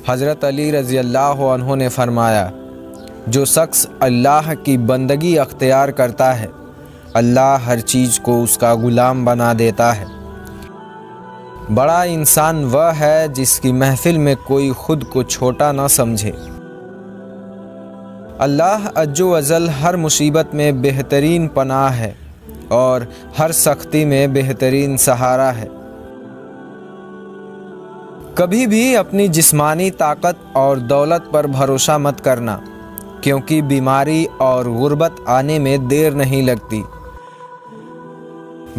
हज़रत अली रज़ी अल्लाह अन्हु ने फरमाया, जो शख्स अल्लाह की बंदगी अख्तियार करता है, अल्लाह हर चीज़ को उसका ग़ुलाम बना देता है। बड़ा इंसान वह है जिसकी महफिल में कोई खुद को छोटा न समझे। अल्लाह अज्जो अजल हर मुसीबत में बेहतरीन पनाह है और हर सख्ती में बेहतरीन सहारा है। कभी भी अपनी जिस्मानी ताकत और दौलत पर भरोसा मत करना, क्योंकि बीमारी और गुर्बत आने में देर नहीं लगती।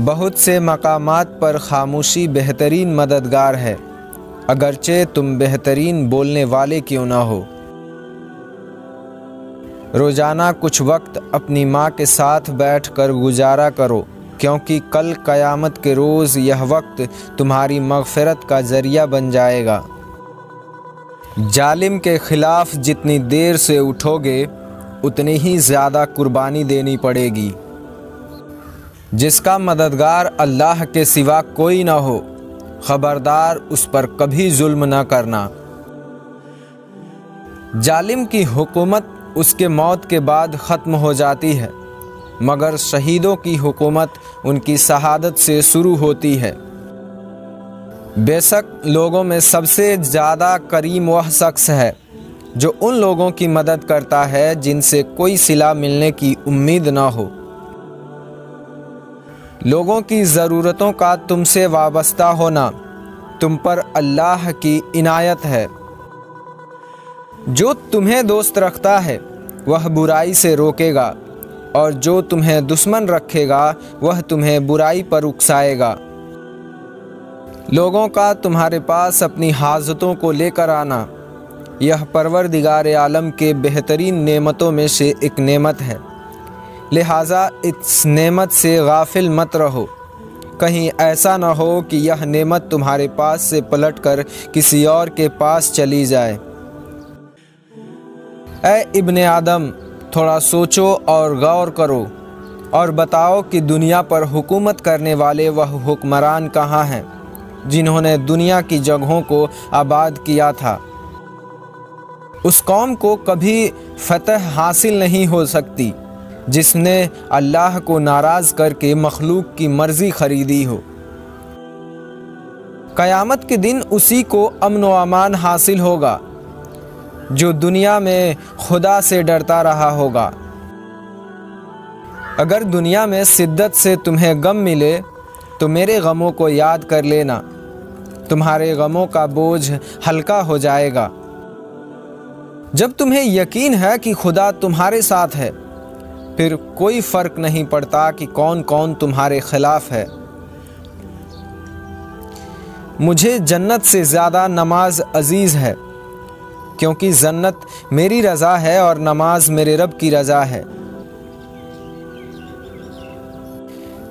बहुत से मकामात पर खामोशी बेहतरीन मददगार है, अगरचे तुम बेहतरीन बोलने वाले क्यों ना हो। रोज़ाना कुछ वक्त अपनी माँ के साथ बैठकर गुजारा करो, क्योंकि कल क़यामत के रोज़ यह वक्त तुम्हारी मग़फ़िरत का ज़रिया बन जाएगा। जालिम के ख़िलाफ़ जितनी देर से उठोगे उतनी ही ज़्यादा कुर्बानी देनी पड़ेगी। जिसका मददगार अल्लाह के सिवा कोई न हो, ख़बरदार उस पर कभी जुल्म न करना। जालिम की हुकूमत उसके मौत के बाद ख़त्म हो जाती है, मगर शहीदों की हुकूमत उनकी शहादत से शुरू होती है। बेशक लोगों में सबसे ज़्यादा करीम वह शख्स है जो उन लोगों की मदद करता है जिनसे कोई सिला मिलने की उम्मीद न हो। लोगों की ज़रूरतों का तुमसे वाबस्ता होना तुम पर अल्लाह की इनायत है। जो तुम्हें दोस्त रखता है वह बुराई से रोकेगा, और जो तुम्हें दुश्मन रखेगा वह तुम्हें बुराई पर उकसाएगा। लोगों का तुम्हारे पास अपनी हाजतों को लेकर आना, यह परवरदिगार आलम के बेहतरीन नेमतों में से एक नेमत है। लिहाजा इस नेमत से गाफिल मत रहो, कहीं ऐसा न हो कि यह नेमत तुम्हारे पास से पलटकर किसी और के पास चली जाए। ऐ इब्ने आदम, थोड़ा सोचो और गौर करो और बताओ कि दुनिया पर हुकूमत करने वाले वह हुक्मरान कहाँ हैं जिन्होंने दुनिया की जगहों को आबाद किया था। उस कौम को कभी फतह हासिल नहीं हो सकती जिसने अल्लाह को नाराज़ करके मखलूक की मर्ज़ी ख़रीदी हो। क़यामत के दिन उसी को अमन व अमान हासिल होगा जो दुनिया में खुदा से डरता रहा होगा। अगर दुनिया में शिद्दत से तुम्हें गम मिले तो मेरे गमों को याद कर लेना, तुम्हारे गमों का बोझ हल्का हो जाएगा। जब तुम्हें यकीन है कि खुदा तुम्हारे साथ है, फिर कोई फ़र्क नहीं पड़ता कि कौन कौन तुम्हारे खिलाफ है। मुझे जन्नत से ज़्यादा नमाज अजीज़ है, क्योंकि जन्नत मेरी रज़ा है और नमाज मेरे रब की रज़ा है।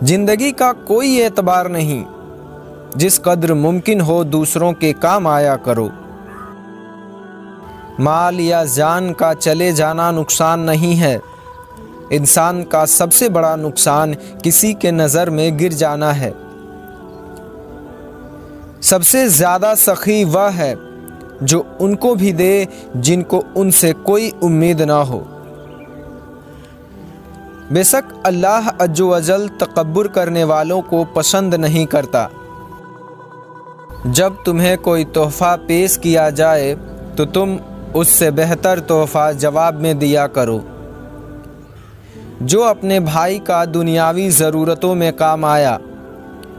ज़िंदगी का कोई एतबार नहीं, जिस कद्र मुमकिन हो दूसरों के काम आया करो। माल या जान का चले जाना नुकसान नहीं है, इंसान का सबसे बड़ा नुकसान किसी के नज़र में गिर जाना है। सबसे ज़्यादा सखी वह है जो उनको भी दे जिनको उनसे कोई उम्मीद ना हो। बेशक अल्लाह अज्जो अजल तकब्बुर करने वालों को पसंद नहीं करता। जब तुम्हें कोई तोहफ़ा पेश किया जाए तो तुम उससे बेहतर तोहफ़ा जवाब में दिया करो। जो अपने भाई का दुनियावी ज़रूरतों में काम आया,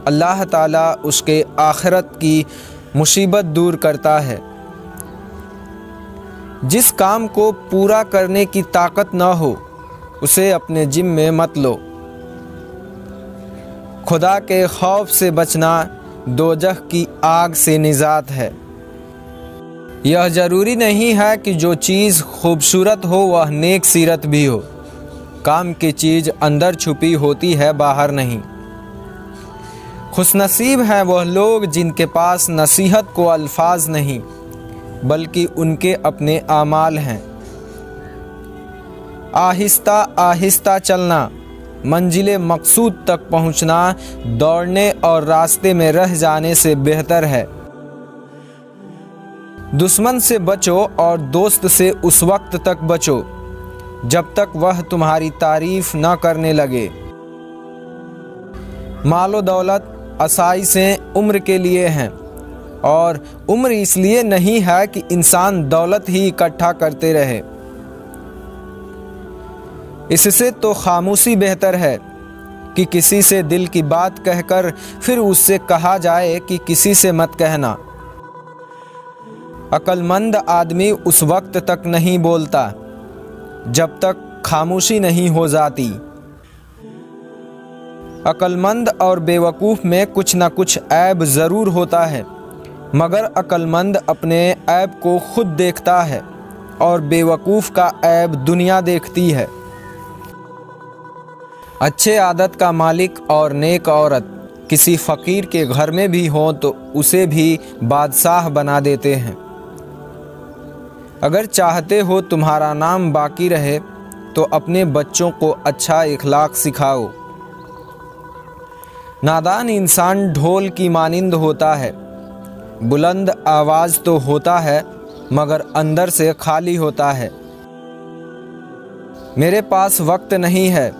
अल्लाह ताला उसके आखिरत की मुसीबत दूर करता है। जिस काम को पूरा करने की ताकत न हो उसे अपने जिम्मे मत लो। खुदा के खौफ से बचना दोजख की आग से निजात है। यह ज़रूरी नहीं है कि जो चीज़ खूबसूरत हो वह नेक सीरत भी हो। काम की चीज़ अंदर छुपी होती है, बाहर नहीं। खुशनसीब हैं वह लोग जिनके पास नसीहत को अल्फाज नहीं बल्कि उनके अपने आमाल हैं। आहिस्ता आहिस्ता चलना मंजिले मकसूद तक पहुंचना दौड़ने और रास्ते में रह जाने से बेहतर है। दुश्मन से बचो और दोस्त से उस वक्त तक बचो जब तक वह तुम्हारी तारीफ न करने लगे। मालो दौलत आसाइशें उम्र के लिए हैं, और उम्र इसलिए नहीं है कि इंसान दौलत ही इकट्ठा करते रहे। इससे तो खामोशी बेहतर है कि किसी से दिल की बात कहकर फिर उससे कहा जाए कि किसी से मत कहना। अक्लमंद आदमी उस वक्त तक नहीं बोलता जब तक खामोशी नहीं हो जाती। अक्लमंद और बेवकूफ़ में कुछ न कुछ ऐब ज़रूर होता है, मगर अक्लमंद अपने ऐब को खुद देखता है और बेवकूफ़ का ऐब दुनिया देखती है। अच्छे आदत का मालिक और नेक औरत किसी फ़कीर के घर में भी हो तो उसे भी बादशाह बना देते हैं। अगर चाहते हो तुम्हारा नाम बाकी रहे तो अपने बच्चों को अच्छा इखलाक सिखाओ। नादान इंसान ढोल की मानिंद होता है, बुलंद आवाज़ तो होता है मगर अंदर से खाली होता है। मेरे पास वक्त नहीं है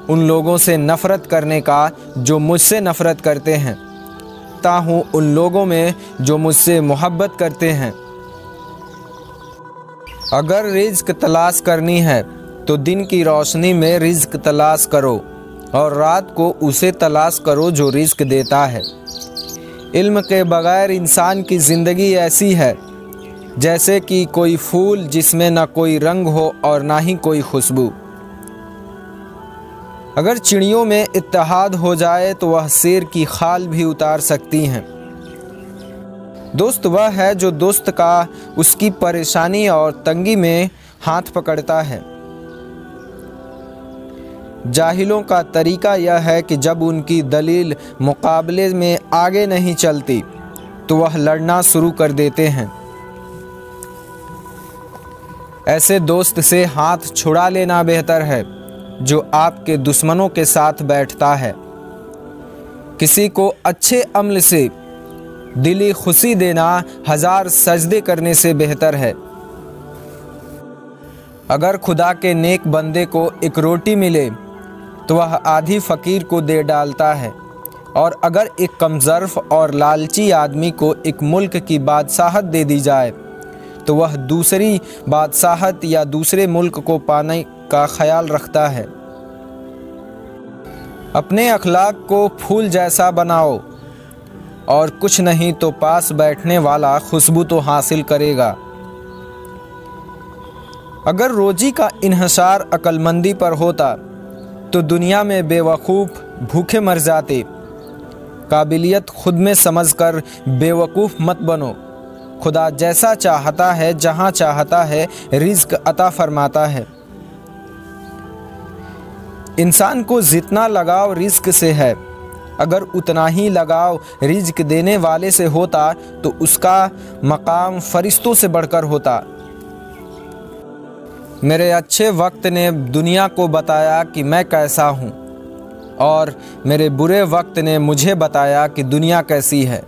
उन लोगों से नफ़रत करने का जो मुझसे नफ़रत करते हैं, ताहूँ उन लोगों में जो मुझसे मोहब्बत करते हैं। अगर रिज़्क तलाश करनी है तो दिन की रोशनी में रिज़्क तलाश करो और रात को उसे तलाश करो जो रिज़्क देता है। इल्म के बग़ैर इंसान की ज़िंदगी ऐसी है जैसे कि कोई फूल जिसमें न कोई रंग हो और ना ही कोई खुशबू। अगर चिड़ियों में इत्तेहाद हो जाए तो वह शेर की खाल भी उतार सकती हैं। दोस्त वह है जो दोस्त का उसकी परेशानी और तंगी में हाथ पकड़ता है। जाहिलों का तरीका यह है कि जब उनकी दलील मुकाबले में आगे नहीं चलती तो वह लड़ना शुरू कर देते हैं। ऐसे दोस्त से हाथ छुड़ा लेना बेहतर है जो आपके दुश्मनों के साथ बैठता है। किसी को अच्छे अमल से दिली खुशी देना 1000 सजदे करने से बेहतर है। अगर खुदा के नेक बंदे को एक रोटी मिले तो वह आधी फ़कीर को दे डालता है, और अगर एक कमज़र्फ़ और लालची आदमी को एक मुल्क की बादशाहत दे दी जाए तो वह दूसरी बादशाहत या दूसरे मुल्क को पाने का ख्याल रखता है। अपने अखलाक को फूल जैसा बनाओ और कुछ नहीं तो पास बैठने वाला खुशबू तो हासिल करेगा। अगर रोजी का इन्हिसार अक्लमंदी पर होता तो दुनिया में बेवकूफ़ भूखे मर जाते। काबिलियत खुद में समझकर बेवकूफ़ मत बनो। खुदा जैसा चाहता है जहाँ चाहता है रिज़्क अता फरमाता है। इंसान को जितना लगाव रिज़्क से है, अगर उतना ही लगाव रिज़्क देने वाले से होता तो उसका मकाम फरिश्तों से बढ़कर होता। मेरे अच्छे वक्त ने दुनिया को बताया कि मैं कैसा हूँ, और मेरे बुरे वक्त ने मुझे बताया कि दुनिया कैसी है।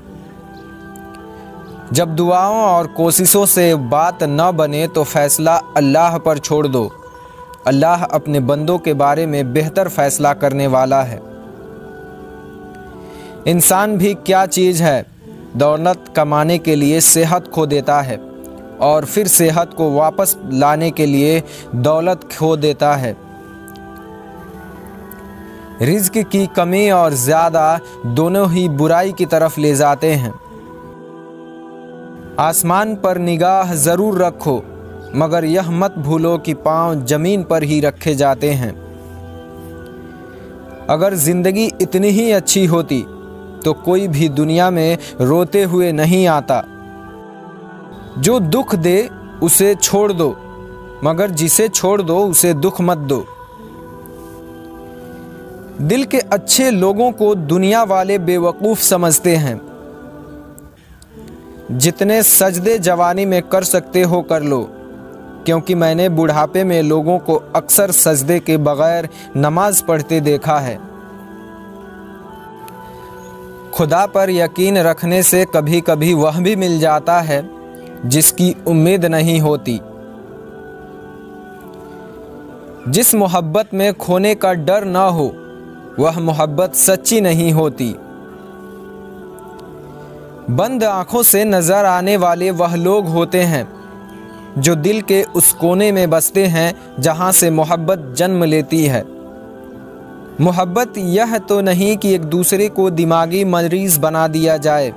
जब दुआओं और कोशिशों से बात न बने तो फ़ैसला अल्लाह पर छोड़ दो। अल्लाह अपने बंदों के बारे में बेहतर फ़ैसला करने वाला है। इंसान भी क्या चीज़ है, दौलत कमाने के लिए सेहत खो देता है और फिर सेहत को वापस लाने के लिए दौलत खो देता है। रिज़्क की कमी और ज़्यादा दोनों ही बुराई की तरफ ले जाते हैं। आसमान पर निगाह ज़रूर रखो, मगर यह मत भूलो कि पाँव ज़मीन पर ही रखे जाते हैं। अगर ज़िंदगी इतनी ही अच्छी होती तो कोई भी दुनिया में रोते हुए नहीं आता। जो दुख दे उसे छोड़ दो, मगर जिसे छोड़ दो उसे दुख मत दो। दिल के अच्छे लोगों को दुनिया वाले बेवकूफ़ समझते हैं। जितने सजदे जवानी में कर सकते हो कर लो, क्योंकि मैंने बुढ़ापे में लोगों को अक्सर सजदे के बगैर नमाज पढ़ते देखा है। खुदा पर यकीन रखने से कभी कभी वह भी मिल जाता है जिसकी उम्मीद नहीं होती। जिस मोहब्बत में खोने का डर न हो वह मोहब्बत सच्ची नहीं होती। बंद आंखों से नजर आने वाले वह लोग होते हैं जो दिल के उस कोने में बसते हैं जहां से मोहब्बत जन्म लेती है। मोहब्बत यह तो नहीं कि एक दूसरे को दिमागी मरीज बना दिया जाए,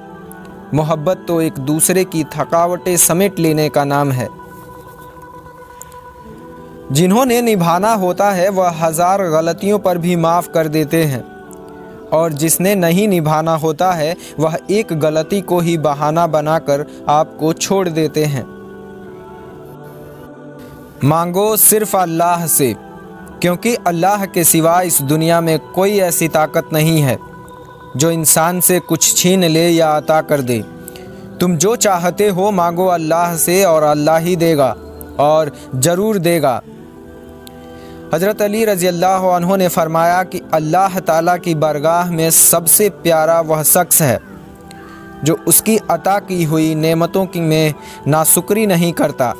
मोहब्बत तो एक दूसरे की थकावटें समेट लेने का नाम है। जिन्होंने निभाना होता है वह हजार गलतियों पर भी माफ़ कर देते हैं, और जिसने नहीं निभाना होता है वह एक गलती को ही बहाना बनाकर आपको छोड़ देते हैं। मांगो सिर्फ अल्लाह से, क्योंकि अल्लाह के सिवा इस दुनिया में कोई ऐसी ताकत नहीं है जो इंसान से कुछ छीन ले या अता कर दे। तुम जो चाहते हो मांगो अल्लाह से और अल्लाह ही देगा, और ज़रूर देगा। हज़रत अली रज़ी अल्लाह अन्हु ने फरमाया कि अल्लाह ताला की बारगाह में सबसे प्यारा वह शख्स है जो उसकी अता की हुई नेमतों की में नाशुक्री नहीं करता।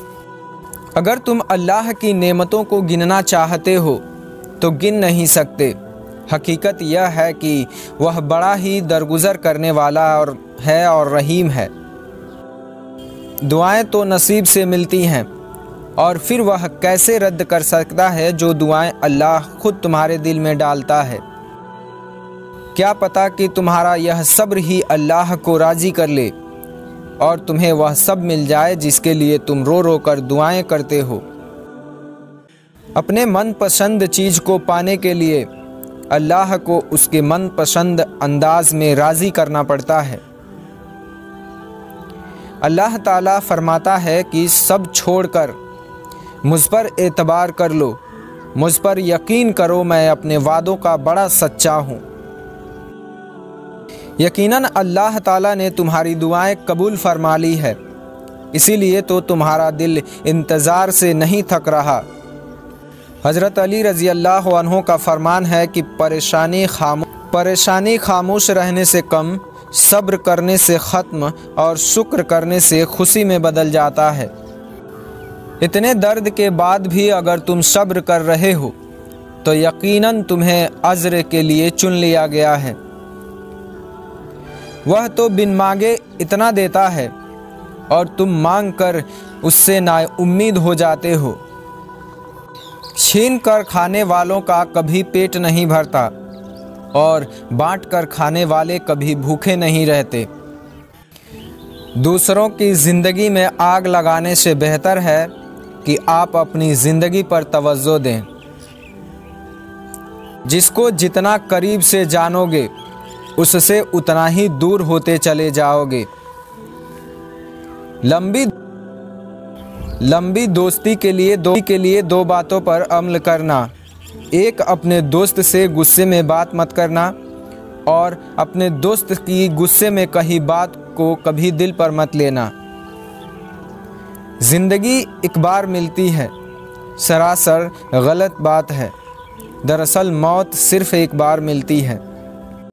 अगर तुम अल्लाह की नेमतों को गिनना चाहते हो तो गिन नहीं सकते। हकीकत यह है कि वह बड़ा ही दरगुजर करने वाला और रहीम है। दुआएं तो नसीब से मिलती हैं, और फिर वह कैसे रद्द कर सकता है जो दुआएं अल्लाह खुद तुम्हारे दिल में डालता है। क्या पता कि तुम्हारा यह सब्र ही अल्लाह को राज़ी कर ले और तुम्हें वह सब मिल जाए जिसके लिए तुम रो रो कर दुआएं करते हो। अपने मनपसंद चीज़ को पाने के लिए अल्लाह को उसके मनपसंद अंदाज में राज़ी करना पड़ता है। अल्लाह ताला फरमाता है कि सब छोड़कर मुझ पर एतबार कर लो, मुझ पर यकीन करो, मैं अपने वादों का बड़ा सच्चा हूँ। यकीनन अल्लाह ताला ने तुम्हारी दुआएं कबूल फरमा ली है, इसीलिए तो तुम्हारा दिल इंतज़ार से नहीं थक रहा। हज़रत अली रज़ी अल्लाह अन्हु का फरमान है कि परेशानी खामोश रहने से कम, सब्र करने से ख़त्म और शुक्र करने से खुशी में बदल जाता है। इतने दर्द के बाद भी अगर तुम सब्र कर रहे हो तो यकीनन तुम्हें अज्र के लिए चुन लिया गया है। वह तो बिन मांगे इतना देता है और तुम मांग कर उससे नाउम्मीद हो जाते हो। छीन कर खाने वालों का कभी पेट नहीं भरता और बांट कर खाने वाले कभी भूखे नहीं रहते। दूसरों की ज़िंदगी में आग लगाने से बेहतर है कि आप अपनी ज़िंदगी पर तवज्जो दें। जिसको जितना करीब से जानोगे उससे उतना ही दूर होते चले जाओगे। लंबी दोस्ती के लिए दो बातों पर अमल करना। एक, अपने दोस्त से गुस्से में बात मत करना, और अपने दोस्त की गुस्से में कही बात को कभी दिल पर मत लेना। ज़िंदगी एक बार मिलती है, सरासर गलत बात है। दरअसल मौत सिर्फ एक बार मिलती है।